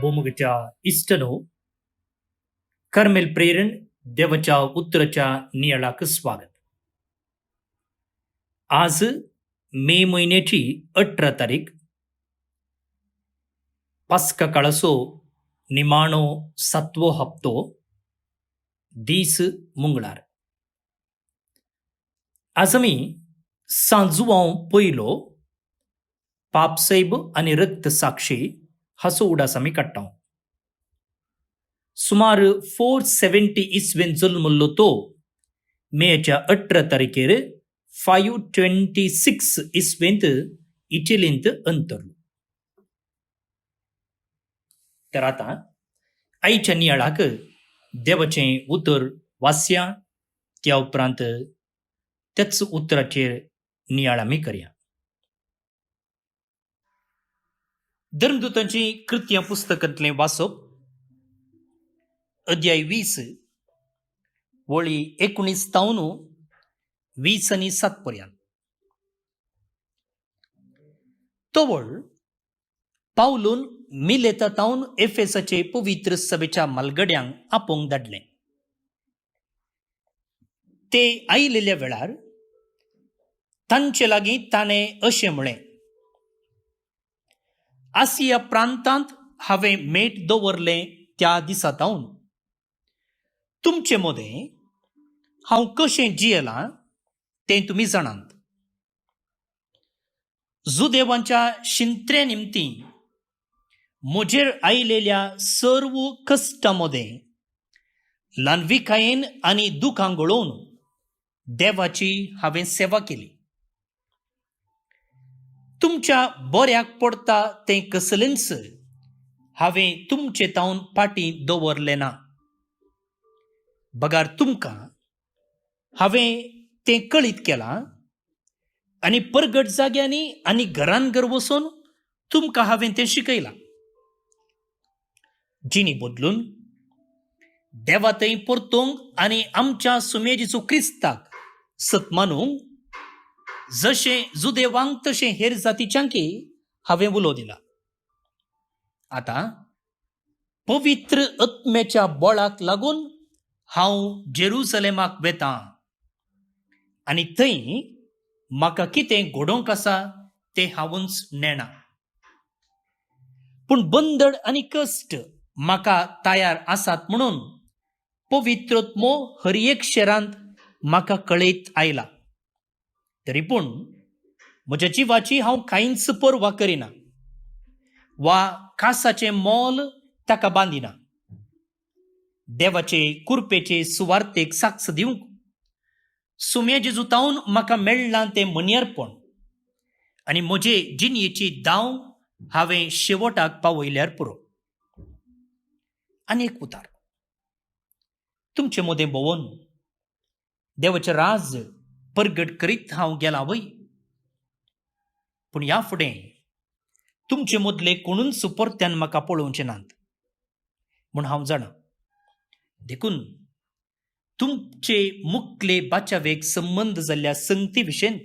भूमुगच्या इष्टनो Carmel प्रेरण देवाच्या उत्तराच्या नियाळाक स्वागत. आज मे महिन्याची 18 तारीख, पास्का काळाचो निमाणो 7वो हप्तो, दीस मंगळार. आज आमी सांजुवांव पयलो पापसैब आनी रक्त साक्षी हाचो उडास आमी काडटा. सुमार 470 इस्वेन जल्मल्लो तो मेच्या 18 तारखेर 526 इस्वेंत इटलींत अंतरलो. तर आता आयच्या नियाळाक देवाचें उतर वाचया, त्या उपरांत त्याच उतराचेर नियाळ आमी करया. धर्मदूतांची कृत्यां पुस्तकांतलें वाचप, अध्याय 20 वळी 19 तावन 20 आनी 7 पर्यंत. तोवळ पावलून मिलेता तावन एफेसाचे पवित्र सभेच्या मालगड्यांक आपोवंक धाडलें. ते आयिल्ल्या वेळार तांचे लागीं ताणें अशें म्हळें: आसिया प्रांतांत हांवें मेट दवरलें त्या दिसा तावन तुमचे मदें हांव कशें जियेलां तें तुमी जाणात. जुदेवांच्या शिंत्रे निमतीं म्हजेर आयिल्ल्या सर्व कश्टां मदें ल्हानविकायेन आनी दुखां गळोवन देवाची हांवें सेवा केली. तुमच्या बऱ्याक पडटा तें कसलेंच हांवें तुमचे तावन फाटीं दवरलें ना. बगार तुमकां हांवें तें कळीत केलां आनी परगट जाग्यांनी आनी घरान घर वचून तुमकां हांवें तें शिकयलां. जिणी बदलून देवा थंय परतूंक आनी आमच्या सुमेजेचो क्रिस्ताक सतमानूंक जशें जुदेवांक तशें हेर जातीच्यांकय हांवें उलो दिला. आतां पवित्र आत्म्याच्या बळाक लागून हांव जेरुसलेमाक वेतां आनी थंय म्हाका कितें घडोवंक आसा तें हांवूच नेणा. पूण बंदड आनी कश्ट म्हाका तयार आसात म्हणून पवित्रोत्मो हर एक शेरांत म्हाका कळयत आयला. तरी पूण म्हज्या जिवाची हांव कांयच पर्वा करिना वा कासाचें मोल ताका बांदिना. देवाचे कुरपेचे सुवार्तेक साक्ष दिवंक सुम्या जेजुतावन म्हाका मेळ्ळां तें मनियारपण आनी म्हजे जिणयेची दाव हांवें शेवटाक पावयल्यार पुरो. आनी एक उतार, तुमचे मदें भोंवन देवाचें राज परगट करीत हांव गेलां वय. पूण ह्या फुडें तुमचे मदले कोणूच परत्यान म्हाका पळोवचे नात म्हूण हांव जाणा. देखून तुमचे मुखले बाचावेक संबंद जाल्ल्या संगती विशयंत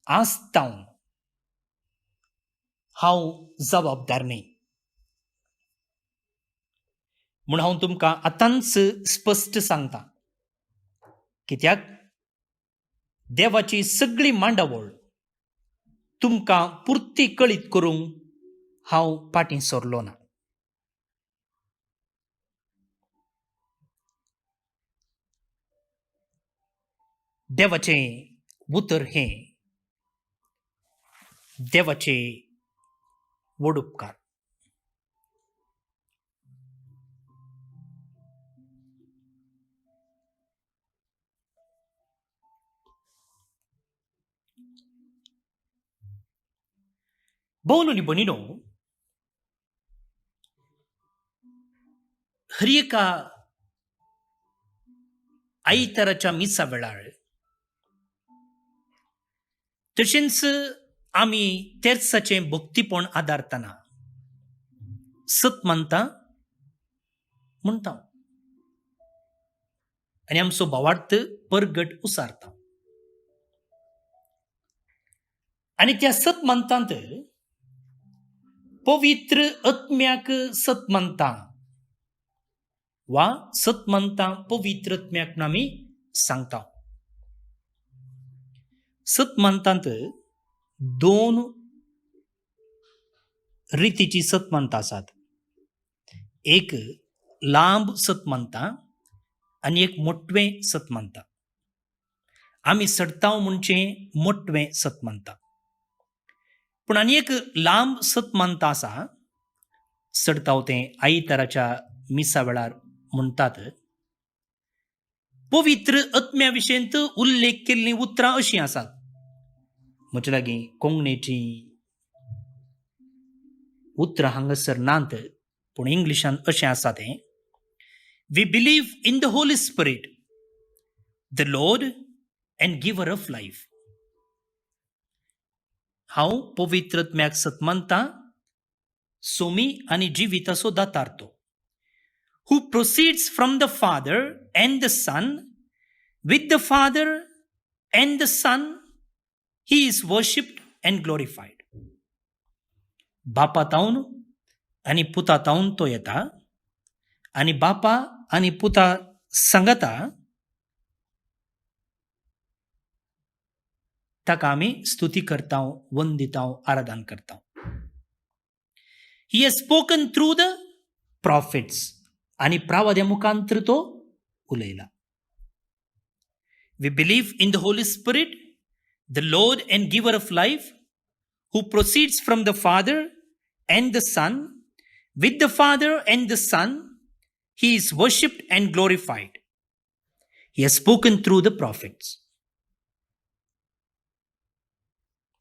आस्तावन हांव जबाबदार न्ही म्हूण हांव तुमकां आतांच स्पश्ट सांगतां. कित्याक देवाची सगळी मांडावळ तुमकां पुर्ती कळीत करूंक हांव फाटीं सरलो ना. देवाचें उतर हें देवाचे व्हड उपकार. भोवनो आनी भयणीनो, हर एका आयताराच्या मिसा वेळार तशेंच आमी तेर्साचें भक्तीपण आदारतना सत मानता म्हणटा आनी आमचो भावार्थ परगट उसारता. आनी त्या सत मानतांत पवित्र आत्म्याक सत म्हणता वा सत म्हणता पवित्र आत्म्याक म्हणून आमी सांगता. सत म्हणतात दोन रितीची सत म्हणता आसात. एक लांब सत म्हणता आणि एक मोठवें सत म्हणता. आमी सडतांव म्हणजे मोठवें सत म्हणता. पूण आनी एक लांब सत म्हणता आसा. सडतांव तें आयताराच्या मिसा वेळार म्हणटात. पवित्र आत्म्या विशयंत उल्लेख केल्लीं उतरां अशीं आसात. म्हजे लागीं कोंकणीची उतरां हांगासर नात, पूण इंग्लिशान अशें आसा तें. We believe in the Holy Spirit, the Lord and giver of life. हांव पवित्र आत्म्याक सत म्हणटा, सोमी आनी जिविताचो दातार तो, who proceeds from the Father and the Son, with the Father and the Son he is worshipped and glorified. बापा तावन आनी पुता तावन तो येता आनी बापा आनी पुता सांगता ताका आमी स्तुती करता, वंदिता, आराधन करता. He has spoken through the prophets. आणि प्रावाद्या मुखांतर तो उलयला. We believe in the Holy Spirit, the Lord and giver of life, who proceeds from the Father and the Son, with the Father and the Son he is worshipped and glorified. He has spoken through the prophets.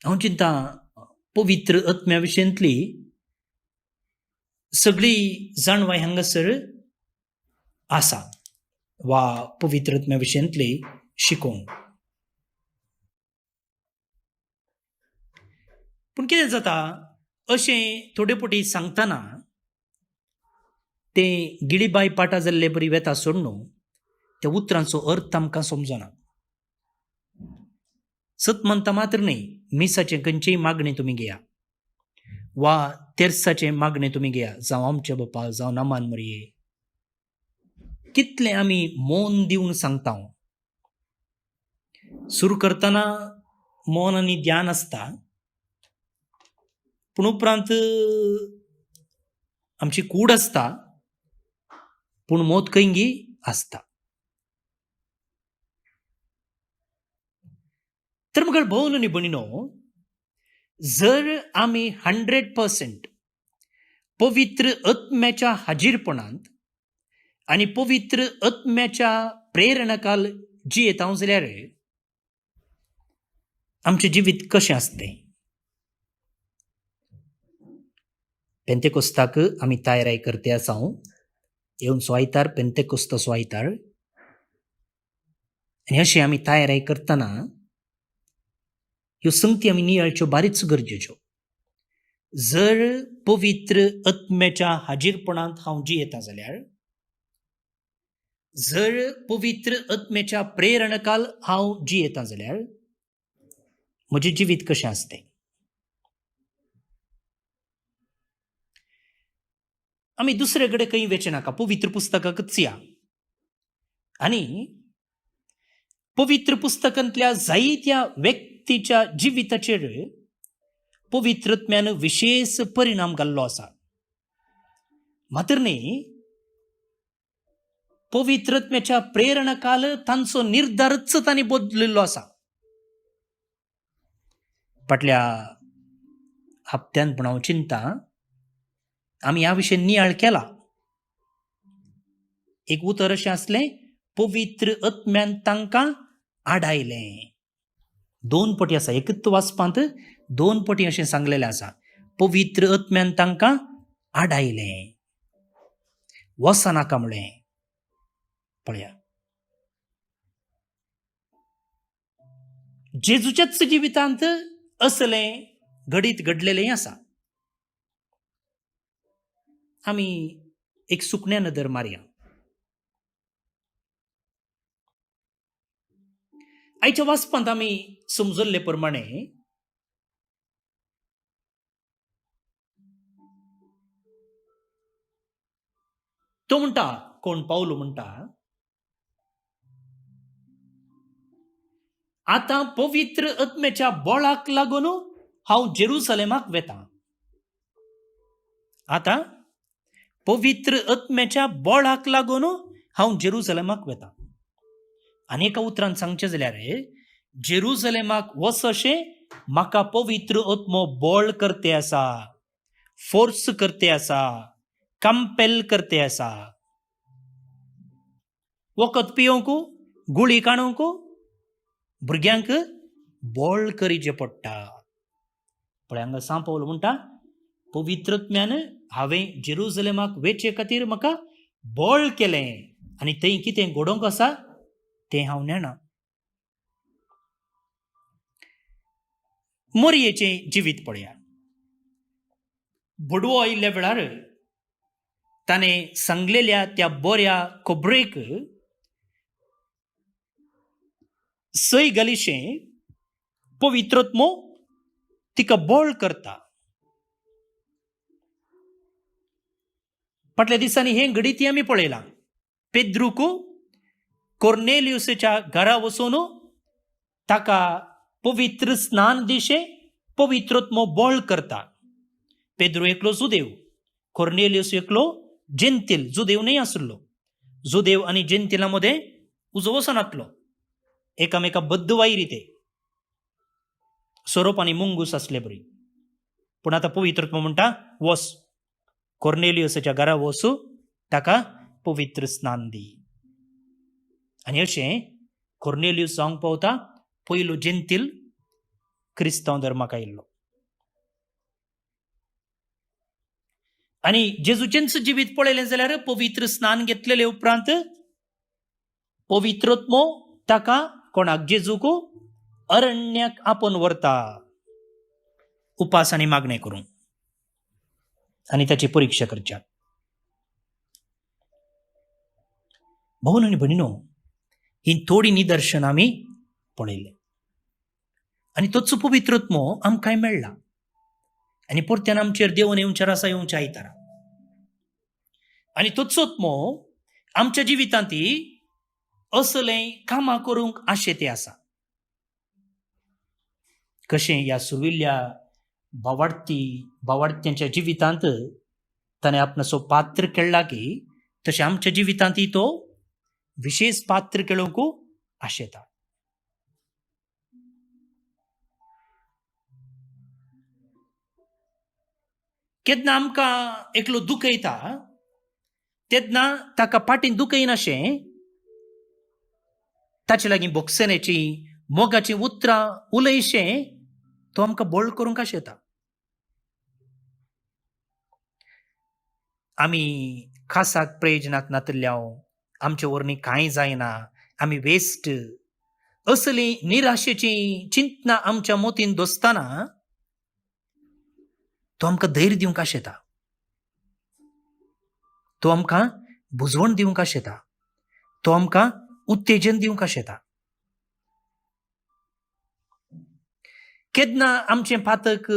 हांव चिंता पवित्र आत्म्या विशयंतली सगळी जाणवाय हांगासर आसा वा पवित्र आत्म्या विशयंतली शिकोवंक. पूण कितें जाता, अशें थोडे फावटी सांगतना तें गिळीबाय पाटा जाल्ले बरी वेता सोड न्हू, त्या उतरांचो अर्थ आमकां समजना. सत म्हणटा मात्र न्ही, मिसाचें खंयचीय मागणी तुमी घेया वा तेर्साचें मागणें तुमी घेया, जावं आमच्या बापा, जावं नामान मरये, कितलें आमी मौन दिवन सांगता. सुरू करतना मौन आनी ध्यान आसता, पूण उपरांत आमची कूड आसता, पूण मोतकैंगी आसता. तर म्हाका भोवलो न्ही भणिनो, जर आमी 100% पवित्र आत्म्याच्या हाजीरपणांत आनी पवित्र आत्म्याच्या प्रेरणाकाल जियेता जाल्यार आमचें जिवीत कशें आसतें. पेंतेकोस्ताक आमी तयाराय करते आसा. येवनचो आयतार पेंतेकोस्ताचो आयतार, आनी अशें आमी तयाराय करतना ह्यो संगती आमी नियाळच्यो बारीच गरजेच्यो. जर पवित्र आत्म्याच्या हाजीरपणांत हांव जियेता जाल्यार, जर पवित्र आत्म्याच्या प्रेरणाकाल हांव जियेता जाल्यार म्हजें जिवीत कशें आसतें. आमी दुसरे कडेन खंय वेचे नाका, पवित्र पुस्तकाकच या आनी पवित्र पुस्तकांतल्या जायत्या व्यक्तीच्या जिविताचेर पवित्र आत्म्यान विशेष परिणाम घाल्लो आसा. मात्र न्ही, पवित्र आत्म्याच्या प्रेरणाकाल तांचो निर्धारच तांणी बदलिल्लो आसा. फाटल्या हप्त्यान पूण हांव चिंता आमी ह्या विशयी नियाळ केला. एक उतर अशें आसलें, पवित्र आत्म्यान तांकां आडायलें. 2 पटी आसा, एकच वाचपांत 2 पटी अशें सांगलेलें आसा, पवित्र आत्म्यान तांकां आडायलें, वचनाका म्हळें. पळया, जेजूच्याच जिवितांत असलें घडीत घडलेलें आसा. आमी एक सुकण्या नदर मारया. आयच्या वाचपांत आमी समजल्ले प्रमाणे तो म्हणटा, कोण पावलो म्हणटा, आता पवित्र आत्म्याच्या बळाक लागून हांव जेरुसलेमाक वेता. आता पवित्र आत्म्याच्या बळाक लागून हांव जेरुसलेमाक वेता. आनी एका उतरान सांगचें जाल्यार जेरुसलेमाक वचशें म्हाका पवित्र आत्मो बळ करते आसा, फोर्स करते आसा, कंपेल करते आसा. वखद पियोंक, गुळी काडूंक भुरग्यांक बळ करीचें पडटा. पळय हांगा सांग पावलो म्हणटा, पवित्र आत्म्यान हांवें जेरुसलेमाक वेचे खातीर म्हाका बळ केलें, आनी थंय कितें घडोवंक आसा तें हांव नेना. मोरयेचें जिवीत पळया. बडवो आयिल्ल्या वेळार ताणें सांगलेल्या त्या बऱ्या खबरेक सय घालीशें पवित्र आत्मो तिका बळ करता. फाटल्या दिसांनी हें घडीत आमी पळयलां. पेद्रूक कोर्नेलियुसाच्या घरा वचून ताका पवित्र स्नान दिशें पवित्र आत्मो बळ करता. पेद्रू एकलो जुदेव, कोर्नेलियुस एकलो जेंतील, जुदेव न्हय आसलो. जुदेव आनी जेंतिलां मदें उजो वचनातलो. एकामेका बद्द वायरी ते, सोरोप आनी मुंगूस असले बरी. पूण आतां पवित्र आत्मो म्हणटा, वच कोर्नेलियुसाच्या घरा वच, ताका पवित्र स्नान दी. आनी अशें कोर्नेलियुस जावंक पावता पयलो जेंतील क्रिस्तांव धर्माक आयिल्लो. आनी जेजूचेंच जिवीत पळयलें जाल्यार पवित्र स्नान घेतलेले उपरांत पवित्र आत्मो ताका कोणाक, जेजूक अरण्याक आपोवन व्हरता उपास आनी मागणें करूंक आनी ताची परीक्षा करच्याक. भावन आनी भयणीनो, ही थोडी निदर्शनां आमी पळयले. आनी तोच पवित्र आत्मो आमकांय मेळ्ळा. आनी परत्यान आमचेर देवन येवचे आसा येवच्या आयतारा. आनी तोच आत्मो आमच्या जिवितांत असलें कामां करूंक आशेते आसा. कशें ह्या सुविल्ल्या भावार्थ्यांच्या जिवितांत ताणें आपणाचो पात्र केळ्ळा की, तशें आमच्या जिवितांत तो विशेष पात्र केळोवंक आशेता. केन्ना आमकां एकलो दुख येता तेन्ना ताका फाटीन दुख येनाशें ताचे लागीं बोगसण्याची मोगाची उतरां उलयशें तो आमकां बळ करूंक आशेता. आमी खासाक प्रयोजनाक नातल्ल्याव, आमचे वरणी कांय जायना, आमी वेस्ट, असली निराशेची चिंतनां आमच्या मोतीन दोसताना तो आमकां धैर्य दिवंक आशेता. तो आमकां बुजवण दिवंक आशेता. तो आमकां उत्तेजन दिवंक आशेता. केन्ना आमचें पातक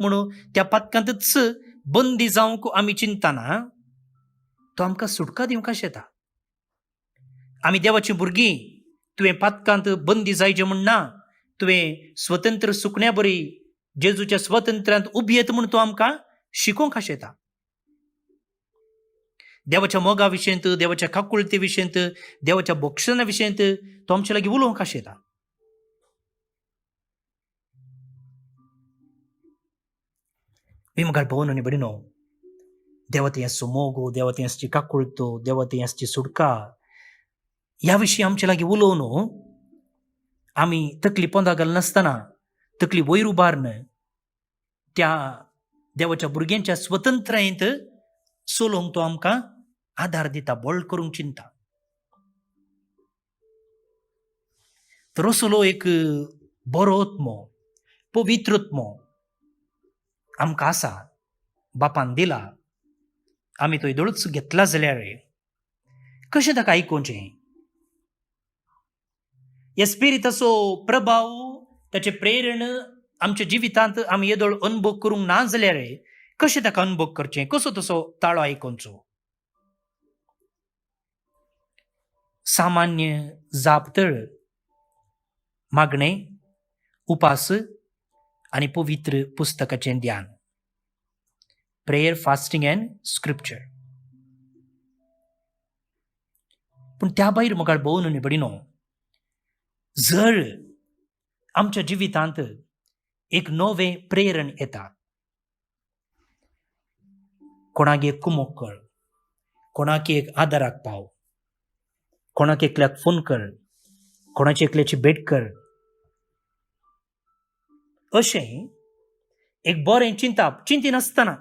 म्हणून त्या पातकांतच बंदी जावंक आमी चिंतना तो आमकां सुटका दिवंक आशेता. आमी देवाची भुरगीं, तुवें पातकांत बंदी जायचें म्हणना, तुवें स्वतंत्र सुकण्या बरी जेजूच्या स्वतंत्रांत उबी येत म्हूण तो आमकां शिकोवंक आशेता. देवाच्या मोगा विशयंत, देवाच्या काकुळते विशयंत, देवाच्या भक्षणा विशयंत तो आमचे लागीं उलोवंक आशेता. विमगाळ भवन आनी भयणीनो, देवा तें आसचो मोगो, देवा तें आसची काकुळतो, देवा तें आसची सुटका, ह्या विशीं आमचे लागीं उलोवन आमी तकली पोंदा घालनासतना, तकली वयर उबारन त्या देवाच्या भुरग्यांच्या स्वतंत्रतायेंत चलोवंक तो आमकां आदार दिता, बळ करूंक चिंता. तर असलो एक बरो आत्मो, पवित्र आत्मो आमकां आसा, बापान दिला. आमी तो इदळूच घेतला जाल्यार कशें ताका आयकोवचें? ह्या स्पिरिताचो प्रभाव, ताचे प्रेरण आमच्या जिवितांत आमी येदोळ अनुभव करूंक ना जाल्यार कशें ताका अनुभव करचें, कसो तसो ताळो आयकोवचो. सामान्य जापतळ मागणें, उपास आनी पवित्र पुस्तकाचें ध्यान. Prayer, fasting end scripture. पूण त्या भायर मोगाळ भोव न्हू निबडिनो, जर आमच्या जिवितांत एक नवें प्रेरण येता, कोणाक एक कुमोक कर, कोणाक एक आदाराक पाव, कोणाक एकल्याक फोन कर, कोणाची एकल्याची भेट कर, अशें एक बरें चिंतीनासतना,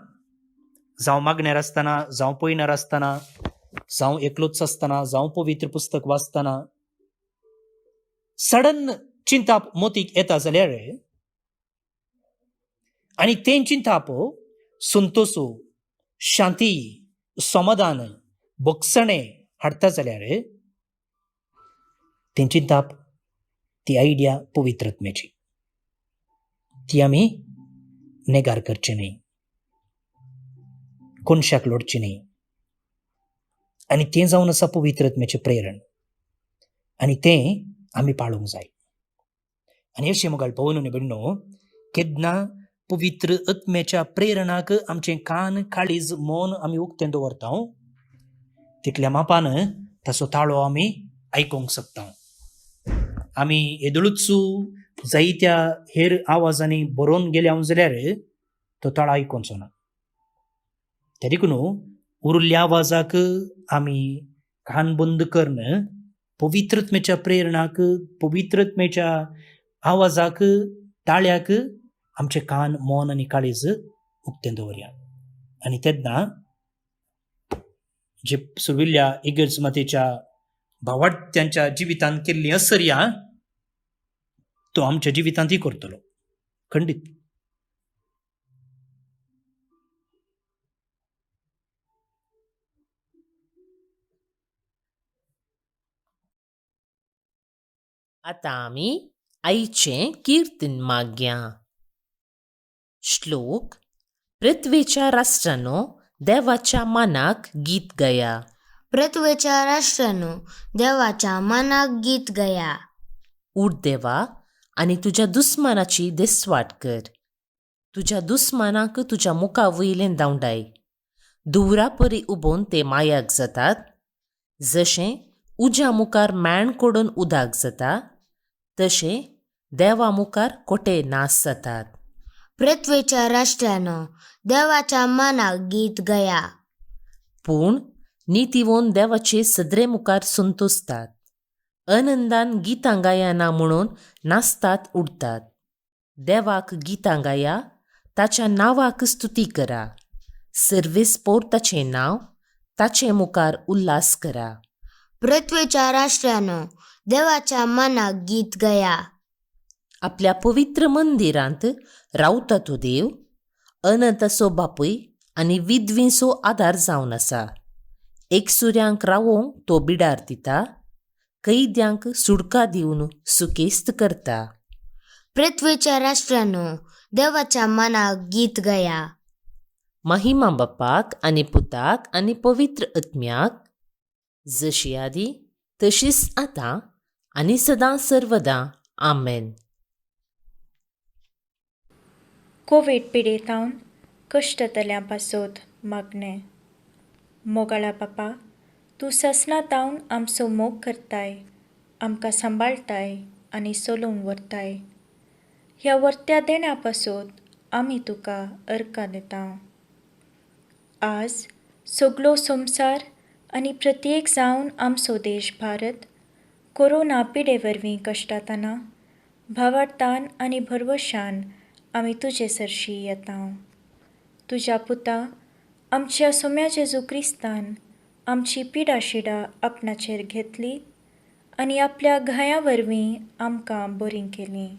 जावं मागण्यार आसतना, जावं पयणार आसतना, जावं एकलोच आसतना, जावं पवित्र पुस्तक वाचतना सडन चिंताप मोतीक येता जाल्यार आनी तें चिंताप संतोषो, शांती, समाधान, बक्षणें हाडटा जाल्यार तें चिंताप ती आयडिया पवित्रत्मेची. ती आमी नेगार करची न्ही, कोनशाक लोडची न्ही. आनी तें जावन आसा पवित्रत्मेचें प्रेरण, आनी तें आमी पाळूंक जाय. आनी अशें मोगाळ पळोवन निबडिनो, केन्ना पवित्र आत्म्याच्या प्रेरणाक आमचें कान, काळीज, मन आमी उक्तें दवरता, तितल्या मापान ताचो ताळो आमी आयकोंक शकता. आमी येदोळूच जायत्या हेर आवाजांनी बरोवन गेले जाल्यार तो ताळो आयकोचो ना. त्या देखून उरिल्ल्या आवाजाक आमी कान बंद करून पवित्रत्मेच्या प्रेरणाक, पवित्रत्मेच्या आवाजाक, ताळ्याक आमचे कान, मन आनी काळीज उक्तें दवरया. आनी तेन्ना जे सुविल्ल्या इगर्ज मातेच्या भावार्थ्यांच्या जिवितांत केल्ली असर्या तो आमच्या जिवितांतय करतलो, खंडीत. आतां आमी आईचें किर्तन मागया. श्लोक. पृथ्वेच्या राष्ट्रांनो, देवाच्या मानाक गीत गया. पृथ्वेच्या राष्ट्रांनो, देवाच्या मानाक गीत गया. उठ देवा आनी तुज्या दुस्मानाची देसवाट कर. तुज्या दुस्मानाक तुज्या मुखा वयलें धांवडाय. दुवरा परी उबोवन ते मायाक जातात. जशें उज्या मुखार मॅण कोडून उदाक जाता, तशें देवा मुखार कोटे नास जातात. पृथ्वेच्या राष्ट्रांनो, देवाच्या मानाक गीत गया. पूण नितीवोन देवाचे सदरे मुखार संतोसतात. आनंदान गितां गायना म्हणून नाचतात, उडतात. देवाक गितां गाया, ताच्या नांवाक स्तुती करा. सर्वेस्पोर ताचें नांव, ताचे मुखार उल्हास करा. पृथ्वेच्या राष्ट्रांनो, देवाच्या मानाक गीत गया. आपल्या पवित्र मंदिरांत रावता तो देव, अनंताचो बापूय आनी विधवींचो आदार जावन आसा. एकसुऱ्यांक रावोंक तो बिडार दिता, कैद्यांक सुडका दिवन सुकेस्त करता. पृथ्वेच्या राष्ट्रांनो, देवाच्या मानाक गीत गया. महिमा बापाक आनी पुताक आनी पवित्र आत्म्याक, जशी आदी तशीच आतां आनी सदां सर्वदां. आमेन. कोविड पिडेतावन कश्टतल्या पासोत मागणें. मोगाळा बापा, तूं ससनातावन आमचो मोग करताय, आमकां सांबाळटाय आनी चलोवन व्हरताय. ह्या वर्त्या देण्या पासोत आमी तुका अर्कां दिता. आज सगळो संवसार आनी प्रत्येक जावन आमचो देश भारत कोरोना पिडे वरवीं कश्टातना भावार्थान आनी भरवशान आमी तुजे सरशी येता. तुज्या पुता आमच्या सोम्या जेजू क्रिस्तान आमची पिडा शिडा आपणाचेर घेतली आनी आपल्या घाया वरवीं आमकां बरीं केलीं.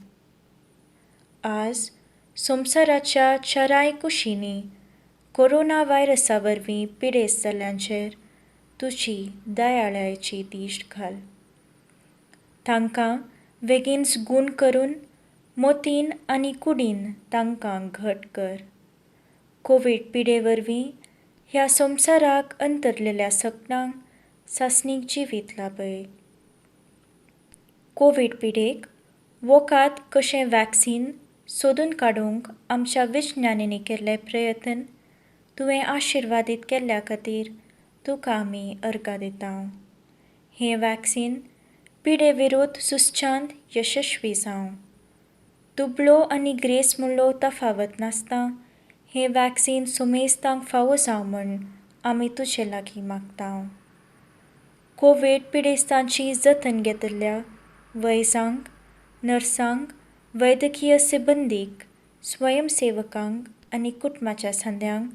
आज संवसाराच्या चाराय कुशींनी कोरोना व्हायरसा वरवीं पिडेस्त जाल्ल्यांचेर तुजी दयाळायेची दिश्ट घाल. तांकां बेगीनच गूण करून मोतीन आनी कुडीन तांकां घट कर. कोवीड पिडे वरवीं ह्या संवसाराक अंतरलेल्या सपनांक सासणीक जिवीत लाभय. कोवीड पिडेक वोकात कशें वॅक्सीन सोदून काडूंक आमच्या विज्ञानिनी केल्ले प्रयत्न तुवें आशिर्वादीत केल्ल्या खातीर तुका आमी अर्गां दितांव. हें वॅक्सीन पिडे विरोध सुस्चांत यशस्वी जावं. दुबळो आनी ग्रेस म्हणलो तफावत नासता हें वॅक्सीन सुमेस्तांक फावो जावं म्हूण आमी तुजे लागीं मागतांव. कोवीड पिडेस्तांची जतन घेतिल्ल्या वैजांक, नर्सांक, वैद्यकीय सिबंदीक, स्वयंसेवकांक आनी कुटुंबाच्या सांद्यांक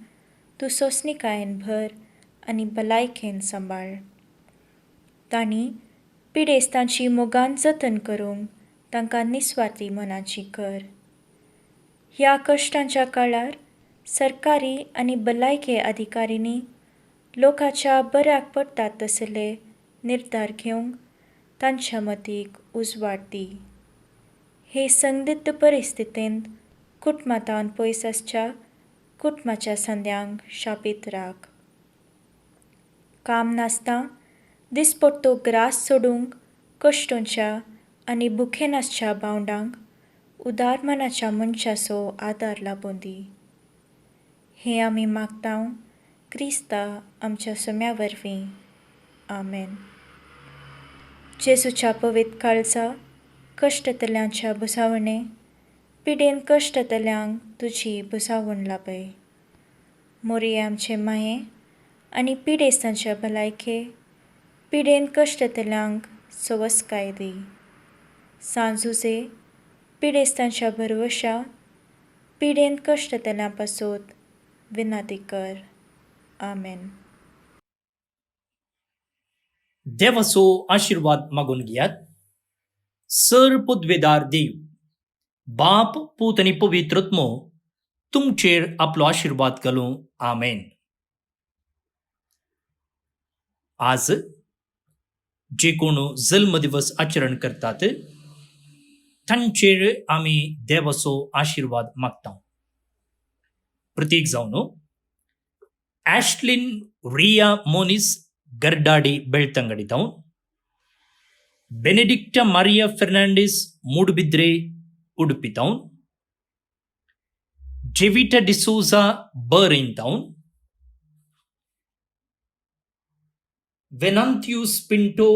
तूं सोंसणिकायेन भर आनी भलायकेन सांबाळ. तांणी पिडेस्तांची मोगान जतन करूंक तांकां निस्वार्थी मनाची कर. ह्या कश्टांच्या काळार सरकारी आनी भलायके अधिकाऱ्यांनी लोकांच्या बऱ्याक पडटात तसले निर्धार घेवंक तांच्या मतीक उजवाड दी. हे संदिग्ध परिस्थितींत कुटुंबांतावन पयस आसच्या कुटुंबाच्या सांद्यांक शाबीत राख. काम नासता दिसपट्टो ग्रास सोडूंक कश्टांच्या आनी भुकेनासच्या भावंडांक उदार मनाच्या मनशाचो आदार लाबूं दी. हें आमी मागतांव क्रिस्ता आमच्या सोम्या वरवीं. आमेन. जेजूच्या पवित्र काळजा कश्टतल्यांच्या बुजावणे पिडेन कश्टतल्यांक तुजी बुजावण लाभय. मोरये आमचे माये आनी पिडेस्तांच्या भलायके पिडेन कश्टतल्यांक सवस्काय दी. सांजुजे पिडेस्तांच्या भरवशा पिडेन कश्टतल्यां पासून विनाती कर. आमेन. देवाचो आशिर्वाद मागून घेयात. सर पुद्वेदार देव, बाप, पूत आनी पवित्रत्मो तुमचेर आपलो आशिर्वाद घालूं. आमेन. आज जे कोण जल्म दिवस आचरण करतात तांचेर आमी देवाचो आशिर्वाद मागता. प्रत्येक जावन ॲश्लिन रिया मोनिस गर्डाडी बेळतंगडी जावन बेनेडिक्टा मारिया फर्नांडीस मूडबिद्रे उडुपी जावन जेविटा डिसोजा बरेन जावन वेनांतियूस पिंटो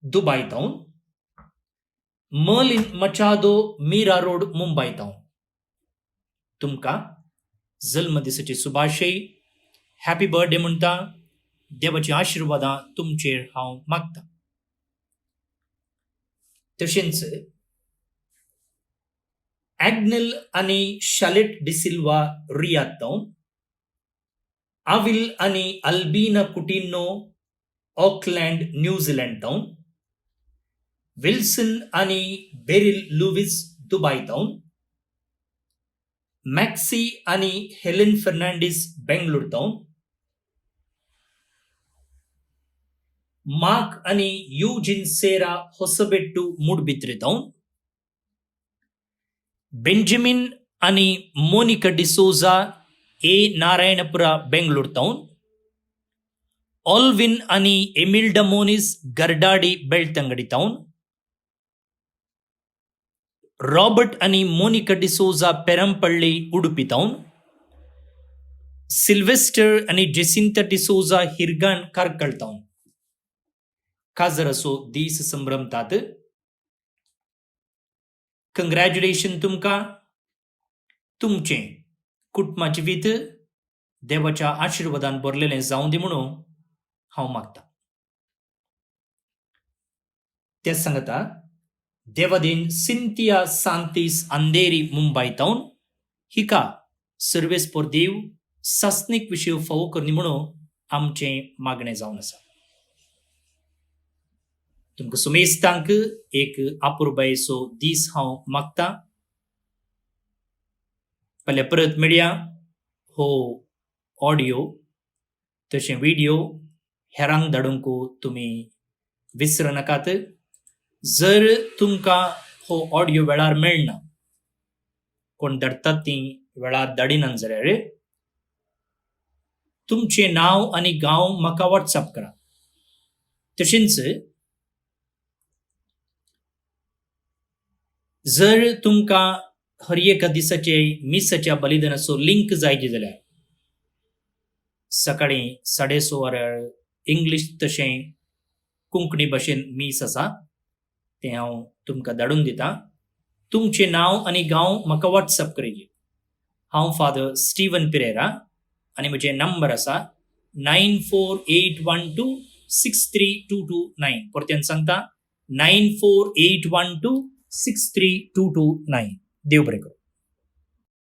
दुबय जावन मर्लिन मचादो मीरा रोड मुंबय जावन तुमकां जल्म दिसाची सुभाशय, हॅपी बर्थडे म्हणटा. देवाची आशिर्वादां तुमचेर हांव मागतां. तशेंच ॲग्नेल आनी शालेट डिसिल्वा रियाद जावन आविल आनी अल्बिना कुटिनो ऑकलँड न्यूझीलंड जावन विल्सन आनी बेरिल लुविस दुबय जावन मॅक्सी आनी हेलेन फर्नांडीस बेंगलोर जावन मार्क आनी यूजिन सेरा ಹೊಸಬೆಟ್ಟು ಮೂಡ್ಬಿದ್ರೆ जावन ಬೆಂಜಮಿನ್ आनी मोनिका डिसोजा ए नारायणपुರ बेंगलोर जावन ऑल्विन आनी एमिल्डा मोनिस गर्डाडी बेಳ್ತಂಗಡಿ जावन रॉबर्ट आनी मोनिका डिसोजा पेरंपल्ली उडुपी जावन सिल्वेस्टर आनी जेसिंता डिसोजा हिरगान कार्कळ जावन काजर असो दीस संभ्रमतात. कंग्रॅच्युलेशन तुमकां. तुमचें कुटुंबा जिवीत देवाच्या आशिर्वादान भरलेलें जावं दी म्हणून हांव मागतां. तेच सांगता देवादेन सिंथिया सांतीस अंधेरी मुंबय जावन हिका सर्वेस पोर देव सासणीक विशय फावो करनी म्हणून आमचें मागणें जावन आसा. तुमकां सुमेस्तांक एक आपुरबायेचो दीस हांव मागतां. फाल्यां परत मेळया. हो ऑडियो तशें व्हिडिओ हेरांक धाडूंक तुमी विसर नाकात. जर तुमकां हो ऑडियो वेळार मेळना, कोण धाडटात ती वेळार धाडिनात जाल्यार तुमचें नांव आनी गांव म्हाका व्हॉट्सअप करा. तशेंच जर तुमकां हर एका दिसाचे मिसाच्या बलिदानाचो लिंक जाय जाल्यार सकाळीं 6:30 वरार इंग्लीश तशें कोंकणी भाशेन मीस आसा तें हांव तुमकां धाडून दितां. तुमचें नांव आनी गांव म्हाका व्हॉट्सअप करीत. हांव फादर स्टीवन पिरेरा आनी म्हजे नंबर आसा 9481263229. परत्यान सांगता 9481263229. देव बरें करूं.